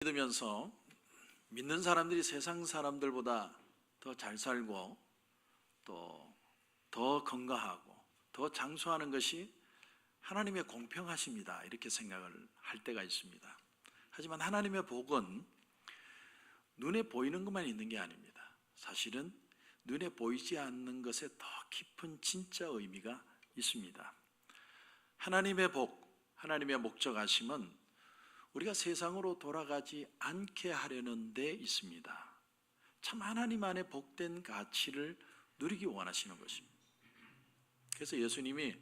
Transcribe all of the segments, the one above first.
믿으면서 믿는 사람들이 세상 사람들보다 더 잘 살고 또 더 건강하고 더 장수하는 것이 하나님의 공평하십니다, 이렇게 생각을 할 때가 있습니다. 하지만 하나님의 복은 눈에 보이는 것만 있는 게 아닙니다. 사실은 눈에 보이지 않는 것에 더 깊은 진짜 의미가 있습니다. 하나님의 복, 하나님의 목적하심은 우리가 세상으로 돌아가지 않게 하려는 데 있습니다. 참 하나님 안에 복된 가치를 누리기 원하시는 것입니다. 그래서 예수님이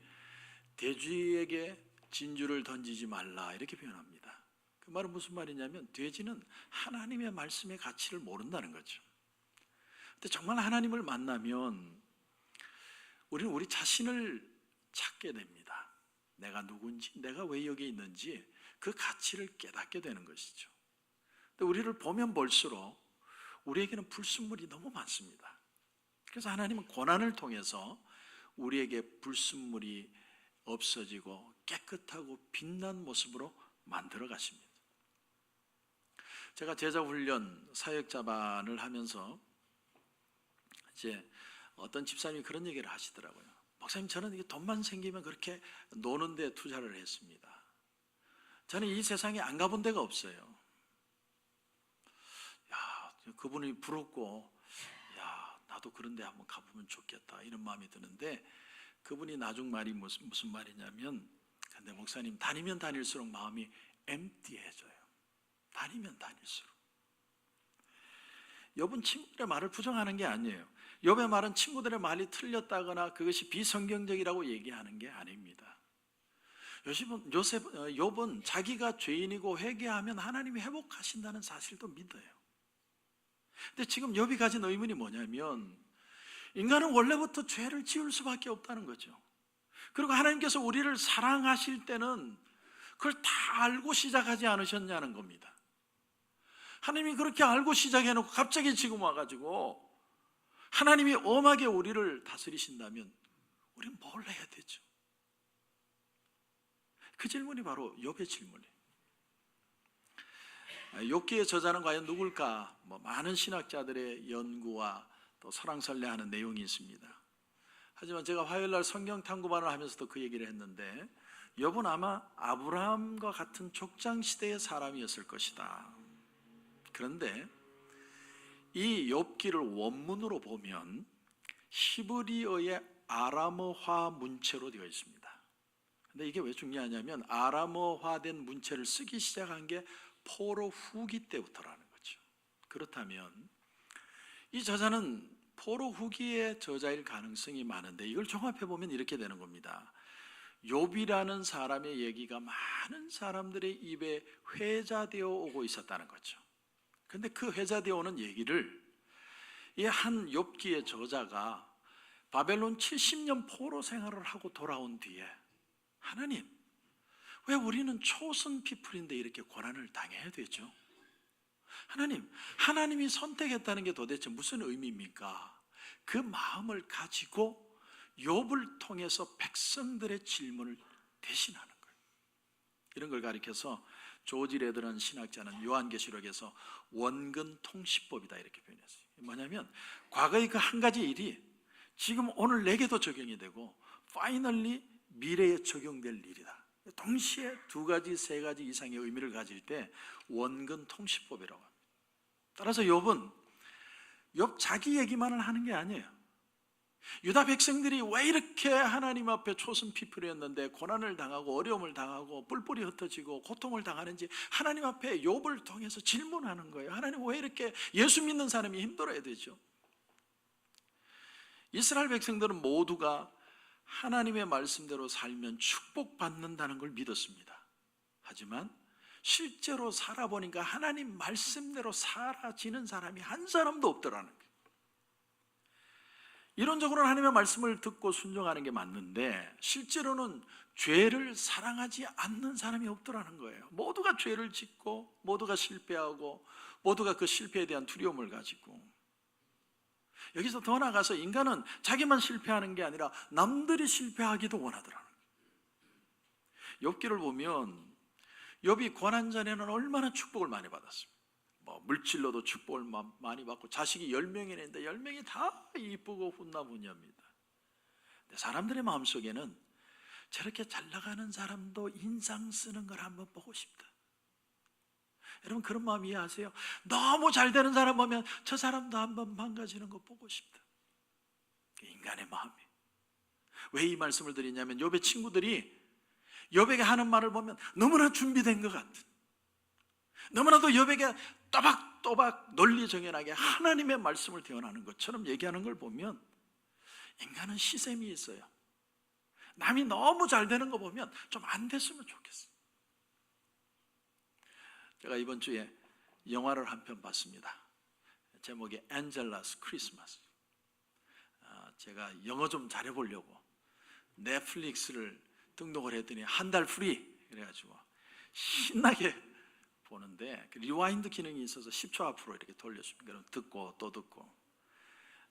돼지에게 진주를 던지지 말라 이렇게 표현합니다. 그 말은 무슨 말이냐면 돼지는 하나님의 말씀의 가치를 모른다는 거죠. 근데 정말 하나님을 만나면 우리는 우리 자신을 찾게 됩니다. 내가 누군지, 내가 왜 여기 있는지 그 가치를 깨닫게 되는 것이죠. 근데 우리를 보면 볼수록 우리에게는 불순물이 너무 많습니다. 그래서 하나님은 고난을 통해서 우리에게 불순물이 없어지고 깨끗하고 빛난 모습으로 만들어 가십니다. 제가 제자훈련 사역자반을 하면서 이제 어떤 집사님이 그런 얘기를 하시더라고요. 목사님, 저는 이게 돈만 생기면 그렇게 노는 데 투자를 했습니다. 저는 이 세상에 안 가본 데가 없어요. 야, 그분이 부럽고, 야, 나도 그런 데 한번 가보면 좋겠다 이런 마음이 드는데, 그분이 나중 말이 무슨 말이냐면, 근데 목사님, 다니면 다닐수록 마음이 empty해져요. 다니면 다닐수록. 욥은 친구들의 말을 부정하는 게 아니에요. 욥의 말은 친구들의 말이 틀렸다거나 그것이 비성경적이라고 얘기하는 게 아닙니다. 욥은 자기가 죄인이고 회개하면 하나님이 회복하신다는 사실도 믿어요. 근데 지금 욥이 가진 의문이 뭐냐면, 인간은 원래부터 죄를 지을 수밖에 없다는 거죠. 그리고 하나님께서 우리를 사랑하실 때는 그걸 다 알고 시작하지 않으셨냐는 겁니다. 하나님이 그렇게 알고 시작해놓고 갑자기 지금 와가지고 하나님이 엄하게 우리를 다스리신다면 우리는 뭘 해야 되죠? 그 질문이 바로 욥의 질문이에요. 욥기의 저자는 과연 누굴까? 많은 신학자들의 연구와 또 설왕설래하는 내용이 있습니다. 하지만 제가 화요일날 성경 탐구반을 하면서도 그 얘기를 했는데, 욥은 아마 아브라함과 같은 족장시대의 사람이었을 것이다. 그런데 이 욥기를 원문으로 보면 히브리어의 아람어화 문체로 되어 있습니다. 근데 이게 왜 중요하냐면 아람어화된 문체를 쓰기 시작한 게 포로 후기 때부터라는 거죠. 그렇다면 이 저자는 포로 후기의 저자일 가능성이 많은데, 이걸 종합해 보면 이렇게 되는 겁니다. 욥이라는 사람의 얘기가 많은 사람들의 입에 회자되어 오고 있었다는 거죠. 근데 그 회자되어 오는 얘기를 이 한 욥기의 저자가 바벨론 70년 포로 생활을 하고 돌아온 뒤에, 하나님, 왜 우리는 초선 피플인데 이렇게 고난을 당해야 되죠? 하나님, 하나님이 선택했다는 게 도대체 무슨 의미입니까? 그 마음을 가지고 욥을 통해서 백성들의 질문을 대신하는 거예요. 이런 걸 가리켜서 조지 레드라는 신학자는 요한계시록에서 원근통시법이다 이렇게 표현했어요. 뭐냐면 과거의 그 한 가지 일이 지금 오늘 내게도 적용이 되고 파이널리 미래에 적용될 일이다. 동시에 두 가지, 세 가지 이상의 의미를 가질 때 원근통시법이라고 합니다. 따라서 욥은 욥 자기 얘기만을 하는 게 아니에요. 유다 백성들이 왜 이렇게 하나님 앞에 초선 피플이었는데 고난을 당하고 어려움을 당하고 뿔뿔이 흩어지고 고통을 당하는지 하나님 앞에 욥을 통해서 질문하는 거예요. 하나님, 왜 이렇게 예수 믿는 사람이 힘들어야 되죠? 이스라엘 백성들은 모두가 하나님의 말씀대로 살면 축복받는다는 걸 믿었습니다. 하지만 실제로 살아보니까 하나님 말씀대로 살아지는 사람이 한 사람도 없더라는 거예요. 이론적으로는 하나님의 말씀을 듣고 순종하는 게 맞는데 실제로는 죄를 사랑하지 않는 사람이 없더라는 거예요. 모두가 죄를 짓고 모두가 실패하고 모두가 그 실패에 대한 두려움을 가지고, 여기서 더 나아가서 인간은 자기만 실패하는 게 아니라 남들이 실패하기도 원하더라는 거예요. 욥기를 보면 욥이 고난 전에는 얼마나 축복을 많이 받았습니다. 뭐 물질로도 축복을 많이 받고 자식이 10명이나 있는데 10명이 다 이쁘고 훈남훈녀입니다. 근데 사람들의 마음속에는 저렇게 잘 나가는 사람도 인상 쓰는 걸 한번 보고 싶다. 여러분 그런 마음 이해하세요? 너무 잘 되는 사람 보면 저 사람도 한번 망가지는 거 보고 싶다. 인간의 마음이에요. 왜 이 말씀을 드리냐면 욥의 친구들이 욥에게 하는 말을 보면 너무나 준비된 것 같은, 너무나도 욥에게 또박또박 논리 정연하게 하나님의 말씀을 대언하는 것처럼 얘기하는 걸 보면 인간은 시샘이 있어요. 남이 너무 잘 되는 거 보면 좀 안 됐으면 좋겠어요. 제가 이번 주에 영화를 한 편 봤습니다. 제목이 엔젤라스 크리스마스. 제가 영어 좀 잘해보려고 넷플릭스를 등록을 했더니 한 달 프리 그래가지고 신나게 보는데 리와인드 기능이 있어서 10초 앞으로 이렇게 돌려줍니다. 그럼 듣고 또 듣고.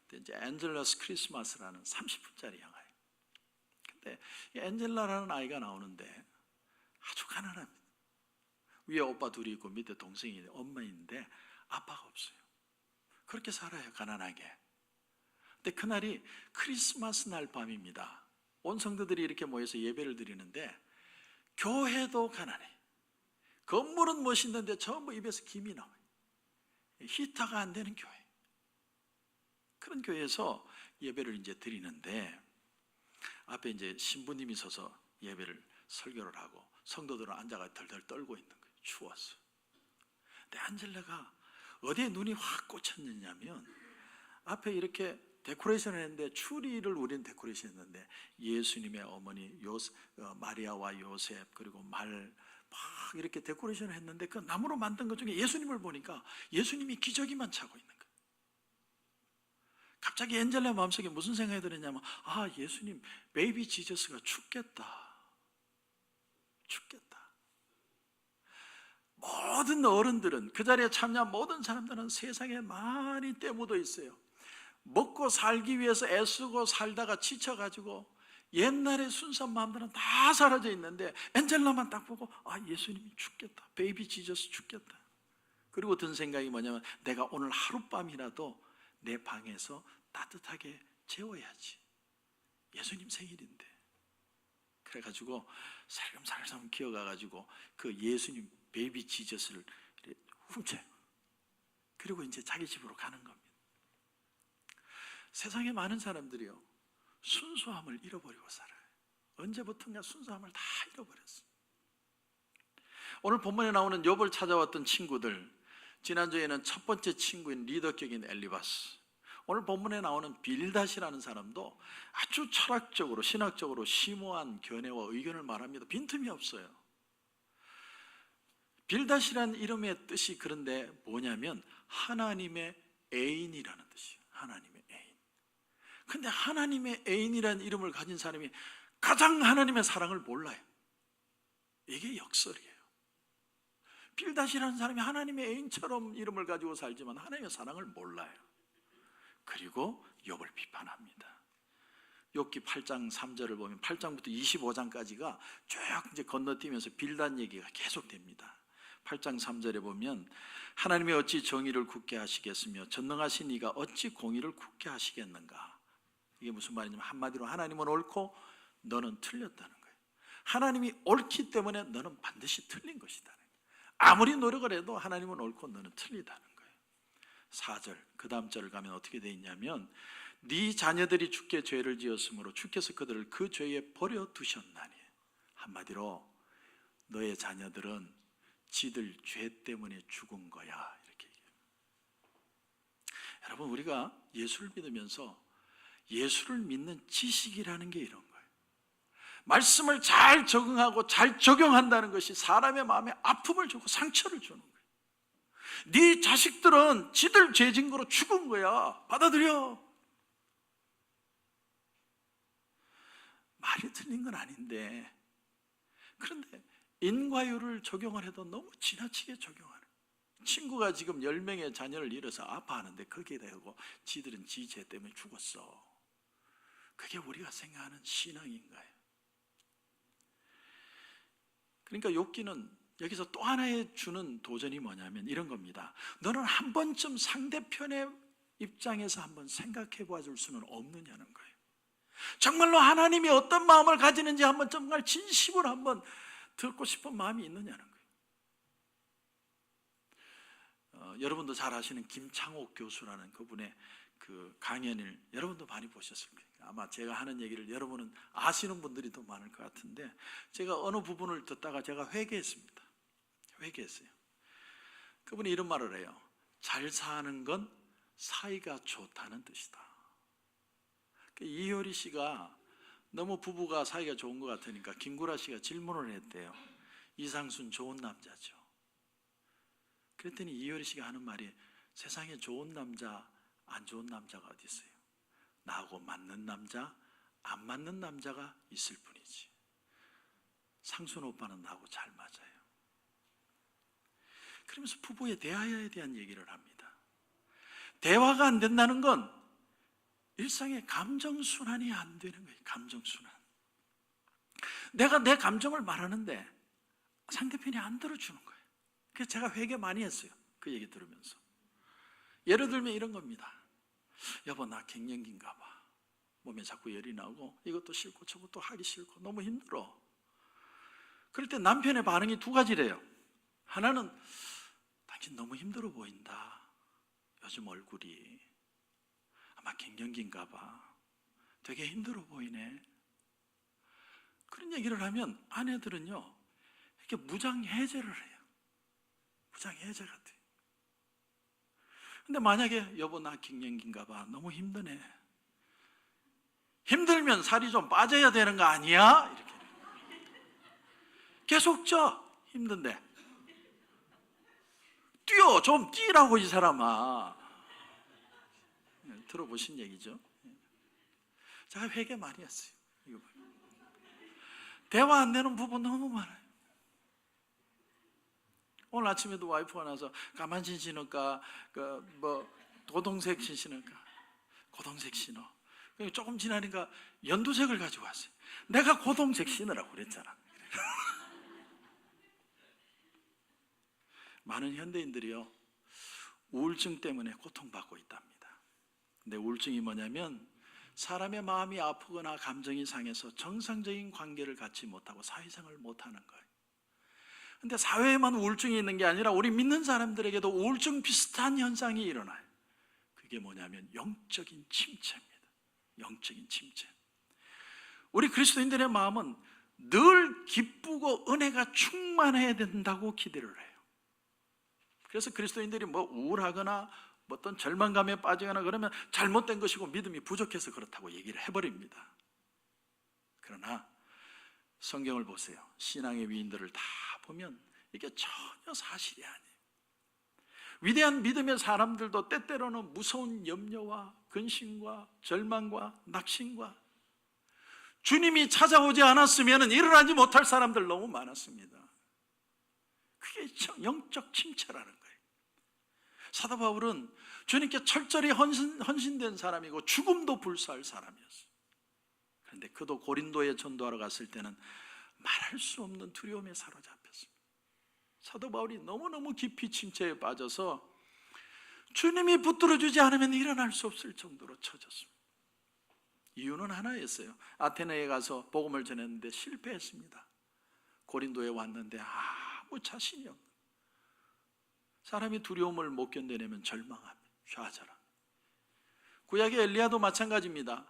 근데 이제 엔젤라스 크리스마스라는 30분짜리 영화예요. 근데 이 엔젤라라는 아이가 나오는데 아주 가난합니다. 위에 오빠 둘이 있고 밑에 동생이 엄마인데 아빠가 없어요. 그렇게 살아요, 가난하게. 근데 그날이 크리스마스 날 밤입니다. 온 성도들이 이렇게 모여서 예배를 드리는데 교회도 가난해. 건물은 멋있는데 전부 입에서 김이 나와요. 히터가 안 되는 교회. 그런 교회에서 예배를 이제 드리는데 앞에 이제 신부님이 서서 예배를 설교를 하고 성도들은 앉아가 덜덜 떨고 있는 거예요. 추워서. 근데 안젤라가 어디에 눈이 확 꽂혔느냐면 앞에 이렇게 데코레이션을 했는데 추리를 우리는 데코레이션 했는데 예수님의 어머니 마리아와 요셉 그리고 말 막 이렇게 데코레이션을 했는데 그 나무로 만든 것 중에 예수님을 보니까 예수님이 기저귀만 차고 있는 거예요. 갑자기 엔젤라 마음속에 무슨 생각이 들었냐면 예수님 베이비 지저스가 춥겠다. 모든 어른들은 그 자리에 참여한 모든 사람들은 세상에 많이 때 묻어 있어요. 먹고 살기 위해서 애쓰고 살다가 지쳐가지고 옛날의 순수한 마음들은 다 사라져 있는데 엔젤라만 딱 보고 예수님이 죽겠다, 베이비 지저스 죽겠다. 그리고 든 생각이 뭐냐면 내가 오늘 하룻밤이라도 내 방에서 따뜻하게 재워야지. 예수님 생일인데. 그래가지고 살금살금 기어가가지고 그 예수님 베이비 지저스를 훔쳐요. 그리고 이제 자기 집으로 가는 겁니다. 세상에 많은 사람들이요 순수함을 잃어버리고 살아요. 언제부턴가 순수함을 다 잃어버렸어요. 오늘 본문에 나오는 욥을 찾아왔던 친구들, 지난주에는 첫 번째 친구인 리더격인 엘리바스, 오늘 본문에 나오는 빌닷이라는 사람도 아주 철학적으로 신학적으로 심오한 견해와 의견을 말합니다. 빈틈이 없어요. 빌닷이라는 이름의 뜻이 그런데 뭐냐면 하나님의 애인이라는 뜻이에요. 하나님의 애인. 근데 하나님의 애인이라는 이름을 가진 사람이 가장 하나님의 사랑을 몰라요. 이게 역설이에요. 빌닷이라는 사람이 하나님의 애인처럼 이름을 가지고 살지만 하나님의 사랑을 몰라요. 그리고 욥을 비판합니다. 욥기 8장 3절을 보면 8장부터 25장까지가 쭉 이제 건너뛰면서 빌닷 얘기가 계속됩니다. 8장 3절에 보면 하나님이 어찌 정의를 굳게 하시겠으며 전능하신 이가 어찌 공의를 굳게 하시겠는가. 이게 무슨 말이냐면 한마디로 하나님은 옳고 너는 틀렸다는 거예요. 하나님이 옳기 때문에 너는 반드시 틀린 것이다. 아무리 노력을 해도 하나님은 옳고 너는 틀리다는 거예요. 4절 그 다음 절을 가면 어떻게 되어 있냐면 네 자녀들이 주께 죄를 지었으므로 주께서 그들을 그 죄에 버려두셨나니. 한마디로 너의 자녀들은 지들 죄 때문에 죽은 거야, 이렇게 얘기해요. 여러분, 우리가 예수를 믿으면서 예수를 믿는 지식이라는 게 이런 거예요. 말씀을 잘 적응하고 잘 적용한다는 것이 사람의 마음에 아픔을 주고 상처를 주는 거예요. 네 자식들은 지들 죄 증거로 죽은 거야, 받아들여. 말이 틀린 건 아닌데, 그런데 인과율을 적용을 해도 너무 지나치게 적용하는. 친구가 지금 10명의 자녀를 잃어서 아파하는데 거기에 대고 지들은 지 죄 때문에 죽었어. 그게 우리가 생각하는 신앙인가요? 그러니까 욥기는 여기서 또 하나의 주는 도전이 뭐냐면 이런 겁니다. 너는 한 번쯤 상대편의 입장에서 한번 생각해 봐줄 수는 없느냐는 거예요. 정말로 하나님이 어떤 마음을 가지는지 한번 정말 진심으로 한번 듣고 싶은 마음이 있느냐는 거예요. 여러분도 잘 아시는 김창옥 교수라는 그분의 그 강연을 여러분도 많이 보셨을 거예요. 아마 제가 하는 얘기를 여러분은 아시는 분들이 더 많을 것 같은데, 제가 어느 부분을 듣다가 제가 회개했습니다. 회개했어요. 그분이 이런 말을 해요. 잘 사는 건 사이가 좋다는 뜻이다. 이효리 씨가 너무 부부가 사이가 좋은 것 같으니까 김구라 씨가 질문을 했대요. 이상순 좋은 남자죠. 그랬더니 이효리 씨가 하는 말이, 세상에 좋은 남자 안 좋은 남자가 어디 있어요? 나하고 맞는 남자 안 맞는 남자가 있을 뿐이지. 상순 오빠는 나하고 잘 맞아요. 그러면서 부부의 대화에 대한 얘기를 합니다. 대화가 안 된다는 건 일상의 감정순환이 안 되는 거예요. 감정순환. 내가 내 감정을 말하는데 상대편이 안 들어주는 거예요. 그래서 제가 회개 많이 했어요. 그 얘기 들으면서. 예를 들면 이런 겁니다. 여보, 나 갱년기인가 봐. 몸에 자꾸 열이 나고 이것도 싫고 저것도 하기 싫고 너무 힘들어. 그럴 때 남편의 반응이 두 가지래요. 하나는, 당신 너무 힘들어 보인다. 요즘 얼굴이 아마 갱년기인가 봐. 되게 힘들어 보이네. 그런 얘기를 하면 아내들은요, 이렇게 무장해제를 해요. 무장해제 같아요. 근데 만약에 여보, 나 갱년기인가 봐. 너무 힘드네. 힘들면 살이 좀 빠져야 되는 거 아니야? 이렇게 계속 쪄. 힘든데 뛰어. 좀 뛰라고 이 사람아. 들어보신 얘기죠. 제가 회개 많이 했어요. 이거 봐요. 대화 안 되는 부분 너무 많아요. 오늘 아침에도 와이프가 나서 까만신 신을까, 고동색 신을까? 고동색 신어. 조금 지나니까 연두색을 가지고 왔어요. 내가 고동색 신으라고 그랬잖아. 많은 현대인들이요, 우울증 때문에 고통받고 있답니다. 근데 우울증이 뭐냐면 사람의 마음이 아프거나 감정이 상해서 정상적인 관계를 갖지 못하고 사회생활을 못하는 거예요. 근데 사회에만 우울증이 있는 게 아니라 우리 믿는 사람들에게도 우울증 비슷한 현상이 일어나요. 그게 뭐냐면 영적인 침체입니다. 영적인 침체. 우리 그리스도인들의 마음은 늘 기쁘고 은혜가 충만해야 된다고 기대를 해요. 그래서 그리스도인들이 우울하거나 어떤 절망감에 빠지거나 그러면 잘못된 것이고 믿음이 부족해서 그렇다고 얘기를 해버립니다. 그러나 성경을 보세요. 신앙의 위인들을 다 보면 이게 전혀 사실이 아니에요. 위대한 믿음의 사람들도 때때로는 무서운 염려와 근심과 절망과 낙심과 주님이 찾아오지 않았으면 일어나지 못할 사람들 너무 많았습니다. 그게 영적 침체라는 거예요. 사도 바울은 주님께 철저히 헌신된 사람이고 죽음도 불사할 사람이었어요. 그런데 그도 고린도에 전도하러 갔을 때는 말할 수 없는 두려움에 사로잡혔습니다. 사도 바울이 너무너무 깊이 침체에 빠져서 주님이 붙들어주지 않으면 일어날 수 없을 정도로 처졌습니다. 이유는 하나였어요. 아테네에 가서 복음을 전했는데 실패했습니다. 고린도에 왔는데 아무 자신이 없는, 사람이 두려움을 못 견뎌내면 절망합니다. 좌절합니다. 구약의 엘리야도 마찬가지입니다.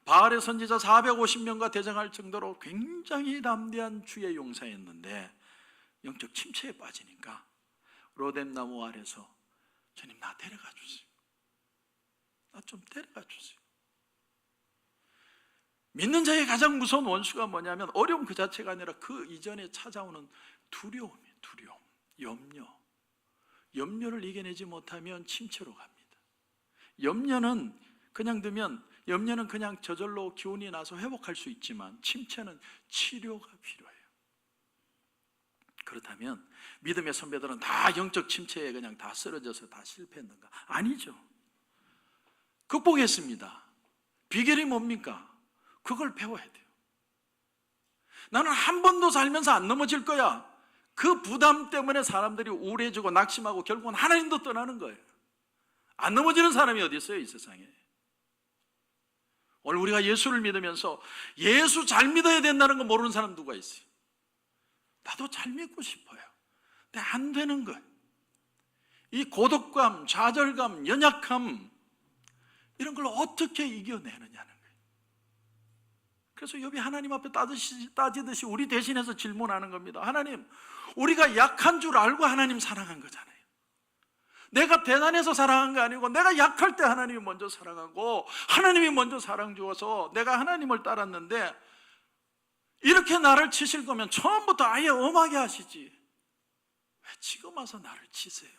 바알의 선지자 450명과 대적할 정도로 굉장히 담대한 주의 용사였는데 영적 침체에 빠지니까 로뎀나무 아래서 주님, 나 데려가 주세요. 나 좀 데려가 주세요. 믿는 자의 가장 무서운 원수가 뭐냐면 어려움 그 자체가 아니라 그 이전에 찾아오는 두려움이에요. 두려움, 염려. 염려를 이겨내지 못하면 침체로 갑니다. 염려는 그냥 두면, 염려는 그냥 저절로 기운이 나서 회복할 수 있지만 침체는 치료가 필요해요. 그렇다면 믿음의 선배들은 다 영적 침체에 그냥 다 쓰러져서 다 실패했는가? 아니죠. 극복했습니다. 비결이 뭡니까? 그걸 배워야 돼요. 나는 한 번도 살면서 안 넘어질 거야. 그 부담 때문에 사람들이 우울해지고 낙심하고 결국은 하나님도 떠나는 거예요. 안 넘어지는 사람이 어디 있어요, 이 세상에. 오늘 우리가 예수를 믿으면서 예수 잘 믿어야 된다는 거 모르는 사람 누가 있어요? 나도 잘 믿고 싶어요. 근데 안 되는 거예요. 이 고독감, 좌절감, 연약함, 이런 걸 어떻게 이겨내느냐는 거예요. 그래서 욥이 하나님 앞에 따지듯이 우리 대신해서 질문하는 겁니다. 하나님, 우리가 약한 줄 알고 하나님 사랑한 거잖아요. 내가 대단해서 사랑한 거 아니고 내가 약할 때 하나님이 먼저 사랑하고 하나님이 먼저 사랑 주어서 내가 하나님을 따랐는데, 이렇게 나를 치실 거면 처음부터 아예 엄하게 하시지, 왜 지금 와서 나를 치세요?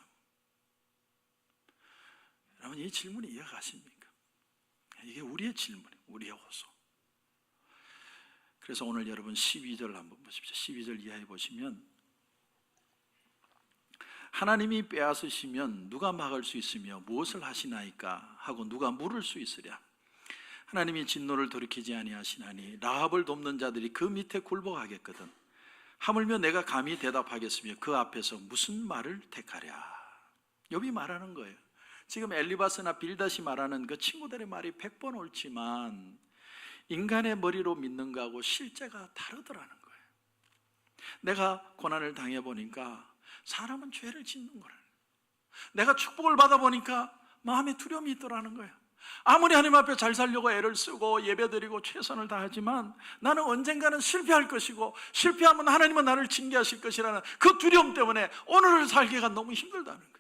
여러분, 이 질문이 이해가십니까? 이게 우리의 질문이에요. 우리의 호소. 그래서 오늘 여러분 12절 한번 보십시오. 12절 이하에 보시면, 하나님이 빼앗으시면 누가 막을 수 있으며 무엇을 하시나이까 하고 누가 물을 수 있으랴. 하나님이 진노를 돌이키지 아니하시나니 라합을 돕는 자들이 그 밑에 굴복하겠거든. 하물며 내가 감히 대답하겠으며 그 앞에서 무슨 말을 택하랴. 욥이 말하는 거예요. 지금 엘리바스나 빌닷이 말하는 그 친구들의 말이 100번 옳지만 인간의 머리로 믿는 거하고 실제가 다르더라는 거예요. 내가 고난을 당해보니까 사람은 죄를 짓는 거라는 거예요. 내가 축복을 받아보니까 마음에 두려움이 있더라는 거예요. 아무리 하나님 앞에 잘 살려고 애를 쓰고 예배드리고 최선을 다하지만 나는 언젠가는 실패할 것이고, 실패하면 하나님은 나를 징계하실 것이라는 그 두려움 때문에 오늘을 살기가 너무 힘들다는 거예요.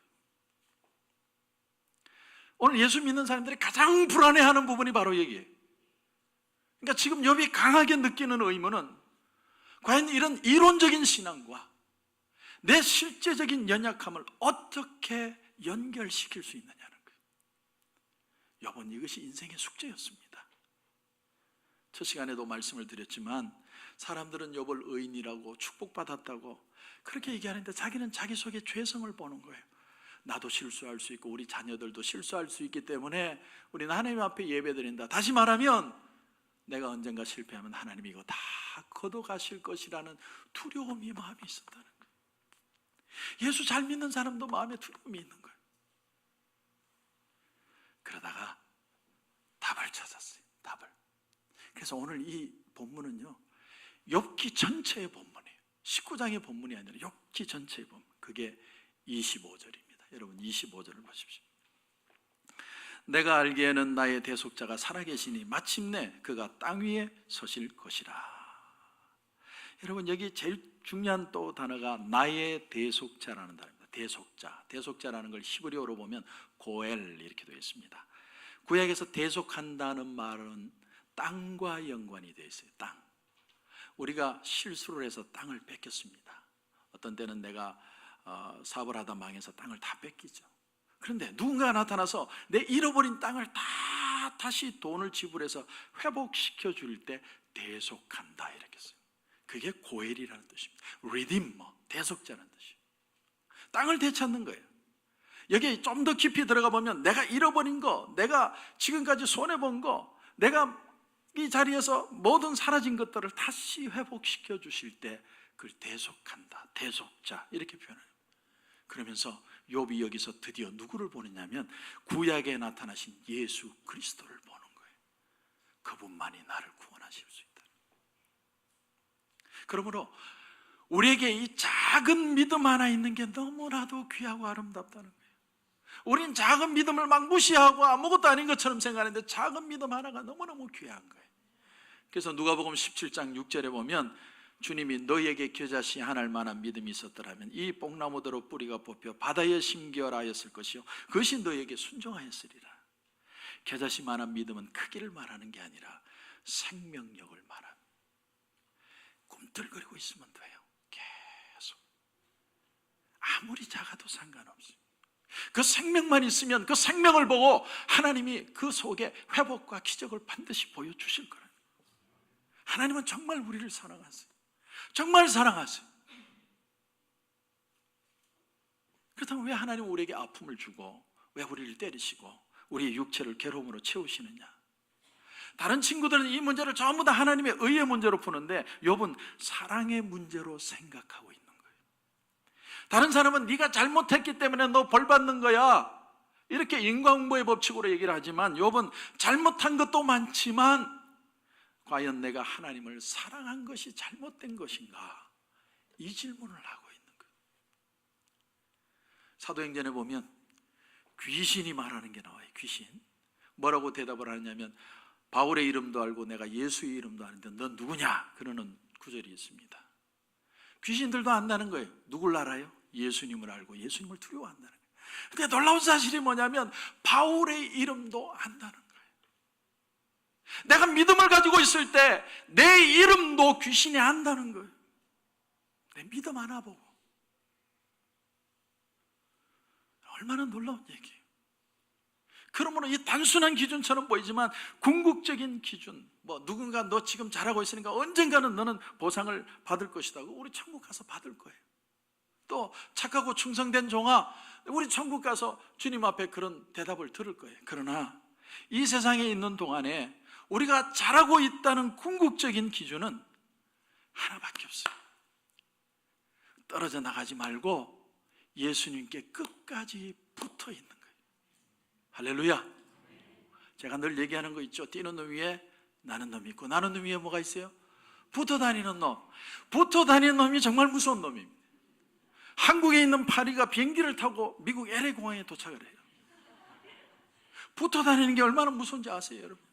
오늘 예수 믿는 사람들이 가장 불안해하는 부분이 바로 여기에요. 그러니까 지금 욥이 강하게 느끼는 의문은, 과연 이런 이론적인 신앙과 내 실제적인 연약함을 어떻게 연결시킬 수 있느냐는 거예요. 욥은 이것이 인생의 숙제였습니다. 첫 시간에도 말씀을 드렸지만 사람들은 욥을 의인이라고 축복받았다고 그렇게 얘기하는데, 자기는 자기 속에 죄성을 보는 거예요. 나도 실수할 수 있고 우리 자녀들도 실수할 수 있기 때문에 우리는 하나님 앞에 예배드린다. 다시 말하면 내가 언젠가 실패하면 하나님이 이거 다 걷어가실 것이라는 두려움이 마음에 있었다는 거예요. 예수 잘 믿는 사람도 마음에 두려움이 있는 거예요. 그러다가 답을 찾았어요. 답을. 그래서 오늘 이 본문은요, 욥기 전체의 본문이에요. 19장의 본문이 아니라 욥기 전체의 본문. 그게 25절입니다. 여러분 25절을 보십시오. 내가 알기에는 나의 대속자가 살아계시니 마침내 그가 땅 위에 서실 것이라. 여러분, 여기 제일 중요한 또 단어가 나의 대속자라는 단어입니다. 대속자. 대속자라는 걸 히브리어로 보면 고엘 이렇게 되어 있습니다. 구약에서 대속한다는 말은 땅과 연관이 되어 있어요. 땅. 우리가 실수를 해서 땅을 뺏겼습니다. 어떤 때는 내가 사업을 하다 망해서 땅을 다 뺏기죠. 그런데 누군가 나타나서 내 잃어버린 땅을 다 다시 돈을 지불해서 회복시켜 줄 때 대속한다 이렇게 써요. 그게 고엘이라는 뜻입니다. 리디머, 대속자라는 뜻이에요. 땅을 되찾는 거예요. 여기 좀 더 깊이 들어가 보면 내가 잃어버린 거, 내가 지금까지 손해본 거, 내가 이 자리에서 모든 사라진 것들을 다시 회복시켜 주실 때 그걸 대속한다, 대속자 이렇게 표현해요. 그러면서 욥이 여기서 드디어 누구를 보느냐면 구약에 나타나신 예수 그리스도를 보는 거예요. 그분만이 나를 구원하실 수 있다. 그러므로 우리에게 이 작은 믿음 하나 있는 게 너무나도 귀하고 아름답다는 거예요. 우린 작은 믿음을 막 무시하고 아무것도 아닌 것처럼 생각하는데 작은 믿음 하나가 너무너무 귀한 거예요. 그래서 누가복음 17장 6절에 보면 주님이 너희에게 겨자씨 하나 만한 믿음이 있었더라면 이 뽕나무대로 뿌리가 뽑혀 바다에 심겨라였을 것이요 그것이 너희에게 순종하였으리라. 겨자씨만한 믿음은 크기를 말하는 게 아니라 생명력을 말합니다. 꿈틀거리고 있으면 돼요. 계속 아무리 작아도 상관없어요. 그 생명만 있으면 그 생명을 보고 하나님이 그 속에 회복과 기적을 반드시 보여주실 거예요. 하나님은 정말 우리를 사랑하세요. 정말 사랑하세요. 그렇다면 왜 하나님은 우리에게 아픔을 주고 왜 우리를 때리시고 우리의 육체를 괴로움으로 채우시느냐? 다른 친구들은 이 문제를 전부 다 하나님의 의의 문제로 푸는데 욥은 사랑의 문제로 생각하고 있는 거예요. 다른 사람은 네가 잘못했기 때문에 너 벌 받는 거야, 이렇게 인과응보의 법칙으로 얘기를 하지만 욥은 잘못한 것도 많지만 과연 내가 하나님을 사랑한 것이 잘못된 것인가, 이 질문을 하고 있는 거예요. 사도행전에 보면 귀신이 말하는 게 나와요. 귀신 뭐라고 대답을 하냐면 바울의 이름도 알고 내가 예수의 이름도 아는데 넌 누구냐, 그러는 구절이 있습니다. 귀신들도 안다는 거예요. 누굴 알아요? 예수님을 알고 예수님을 두려워한다는 거예요. 근데 놀라운 사실이 뭐냐면 바울의 이름도 안다는 거예요. 내가 믿음을 가지고 있을 때 내 이름도 귀신이 안다는 거예요. 내 믿음 하나 보고. 얼마나 놀라운 얘기예요. 그러므로 이 단순한 기준처럼 보이지만 궁극적인 기준, 누군가 너 지금 잘하고 있으니까 언젠가는 너는 보상을 받을 것이다, 우리 천국 가서 받을 거예요. 또 착하고 충성된 종아, 우리 천국 가서 주님 앞에 그런 대답을 들을 거예요. 그러나 이 세상에 있는 동안에 우리가 잘하고 있다는 궁극적인 기준은 하나밖에 없어요. 떨어져 나가지 말고 예수님께 끝까지 붙어 있는 거예요. 할렐루야. 제가 늘 얘기하는 거 있죠. 뛰는 놈 위에 나는 놈이 있고, 나는 놈 위에 뭐가 있어요? 붙어 다니는 놈. 붙어 다니는 놈이 정말 무서운 놈입니다. 한국에 있는 파리가 비행기를 타고 미국 LA 공항에 도착을 해요. 붙어 다니는 게 얼마나 무서운지 아세요, 여러분?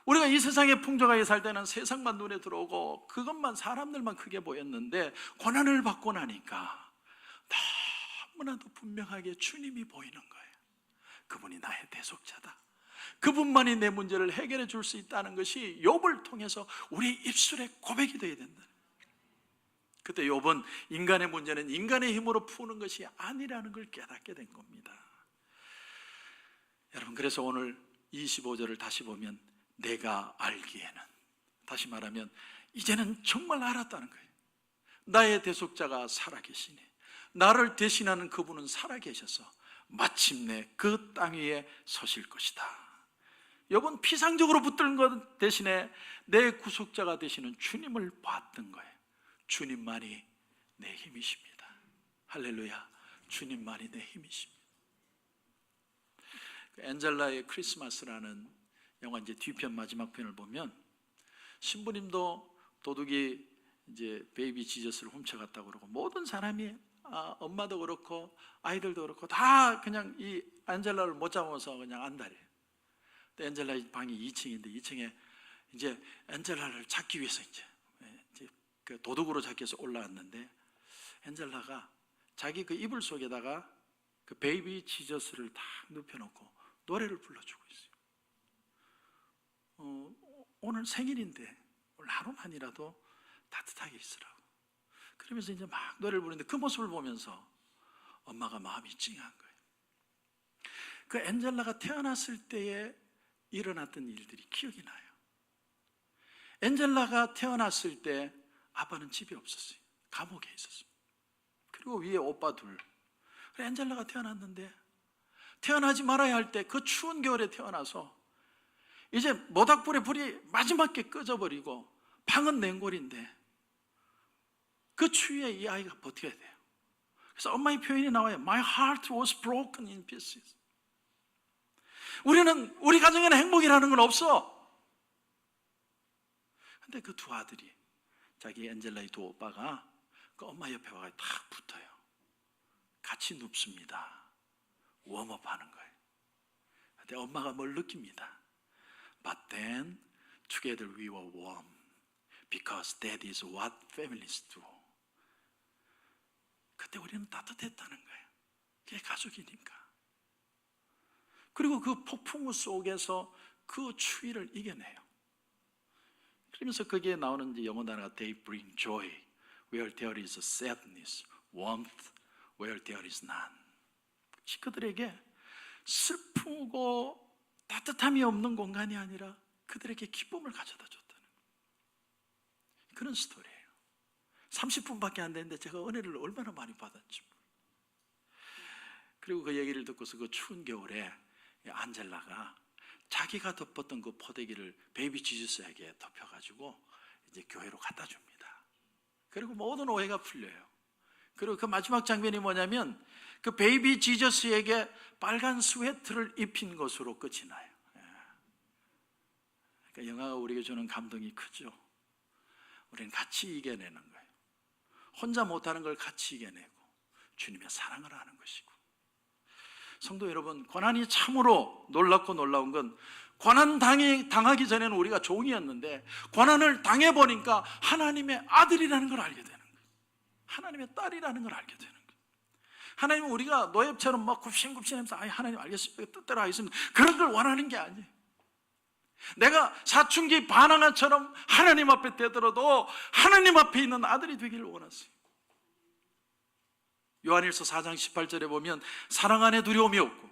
우리가 이 세상에 풍족하게 살 때는 세상만 눈에 들어오고 그것만, 사람들만 크게 보였는데 고난을 받고 나니까 너무나도 분명하게 주님이 보이는 거예요. 그분이 나의 대속자다, 그분만이 내 문제를 해결해 줄 수 있다는 것이 욥을 통해서 우리 입술에 고백이 되어야 된다. 그때 욥은 인간의 문제는 인간의 힘으로 푸는 것이 아니라는 걸 깨닫게 된 겁니다. 여러분, 그래서 오늘 25절을 다시 보면 내가 알기에는, 다시 말하면 이제는 정말 알았다는 거예요. 나의 대속자가 살아계시니, 나를 대신하는 그분은 살아계셔서 마침내 그 땅 위에 서실 것이다. 욥은 피상적으로 붙든 것 대신에 내 구속자가 되시는 주님을 봤던 거예요. 주님만이 내 힘이십니다. 할렐루야. 주님만이 내 힘이십니다. 엔젤라의 크리스마스라는 영화 이제 뒤편 마지막 편을 보면 신부님도 도둑이 이제 베이비 지저스를 훔쳐갔다고 그러고, 모든 사람이 엄마도 그렇고 아이들도 그렇고 다 그냥 이 엔젤라를 못 잡아서 그냥 안달이에요. 엔젤라 방이 2층인데 2층에 이제 엔젤라를 잡기 위해서 이제 그 도둑으로 잡기 위해서 올라왔는데, 엔젤라가 자기 그 이불 속에다가 그 베이비 지저스를 딱 눕혀놓고 노래를 불러주고 있어요. 오늘 생일인데 오늘 하루만이라도 따뜻하게 있으라고. 그러면서 이제 막 노래를 부르는데 그 모습을 보면서 엄마가 마음이 찡한 거예요. 그 엔젤라가 태어났을 때에 일어났던 일들이 기억이 나요. 엔젤라가 태어났을 때 아빠는 집에 없었어요. 감옥에 있었어요. 그리고 위에 오빠 둘. 엔젤라가 태어났는데, 태어나지 말아야 할 때 그 추운 겨울에 태어나서 이제 모닥불에 불이 마지막에 꺼져버리고 방은 냉골인데 그 추위에 이 아이가 버텨야 돼요. 그래서 엄마의 표현이 나와요. My heart was broken in pieces. 우리 가정에는 행복이라는 건 없어. 근데 그 두 아들이, 자기 엔젤라의 두 오빠가 그 엄마 옆에 와서 탁 붙어요. 같이 눕습니다. 웜업 하는 거예요. 근데 엄마가 뭘 느낍니다. But then together we were warm because that is what families do. 그때 우리는 따뜻했다는 거예요. 그게 가족이니까. 그리고 그 폭풍우 속에서 그 추위를 이겨내요. 그러면서 거기에 나오는 이제 영어 단어가 They bring joy where there is sadness, warmth where there is none. 그들에게 슬프고 따뜻함이 없는 공간이 아니라 그들에게 기쁨을 가져다 줬다는 그런 스토리예요. 30분밖에 안 됐는데 제가 은혜를 얼마나 많이 받았지. 그리고 그 얘기를 듣고서 그 추운 겨울에 안젤라가 자기가 덮었던 그 포대기를 베이비 지저스에게 덮여가지고 이제 교회로 갖다 줍니다. 그리고 모든 오해가 풀려요. 그리고 그 마지막 장면이 뭐냐면 그 베이비 지저스에게 빨간 스웨터를 입힌 것으로 끝이 나요. 그러니까 영화가 우리에게 주는 감동이 크죠. 우리는 같이 이겨내는 거예요. 혼자 못하는 걸 같이 이겨내고 주님의 사랑을 하는 것이고. 성도 여러분, 고난이 참으로 놀랍고 놀라운 건 고난 당하기 전에는 우리가 종이었는데 고난을 당해보니까 하나님의 아들이라는 걸 알게 되는 거예요. 하나님의 딸이라는 걸 알게 되는 거예요. 하나님은 우리가 노예처럼 막 굽신굽신하면서 하나님 알겠습니다, 뜻대로 하겠습니다, 그런 걸 원하는 게 아니에요. 내가 사춘기 반항아처럼 하나님 앞에 되더라도 하나님 앞에 있는 아들이 되기를 원하세요. 요한일서 4장 18절에 보면 사랑 안에 두려움이 없고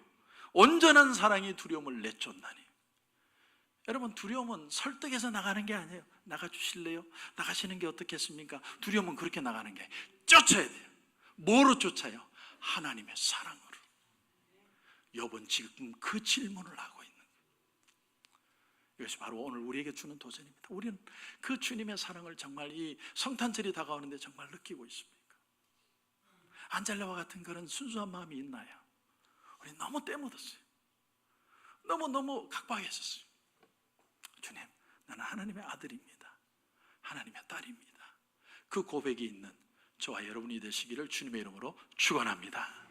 온전한 사랑이 두려움을 내쫓나니. 여러분, 두려움은 설득해서 나가는 게 아니에요. 나가주실래요? 나가시는 게 어떻겠습니까? 두려움은 그렇게 나가는 게 쫓아야 돼요. 뭐로 쫓아요? 하나님의 사랑으로. 욥은 지금 그 질문을 하고 있는 거예요. 이것이 바로 오늘 우리에게 주는 도전입니다. 우리는 그 주님의 사랑을 정말 이 성탄절이 다가오는데 정말 느끼고 있습니까? 안젤라와 같은 그런 순수한 마음이 있나요? 우리 너무 때묻었어요. 너무 각박했었어요. 주님, 나는 하나님의 아들입니다. 하나님의 딸입니다. 그 고백이 있는 저와 여러분이 되시기를 주님의 이름으로 축원합니다.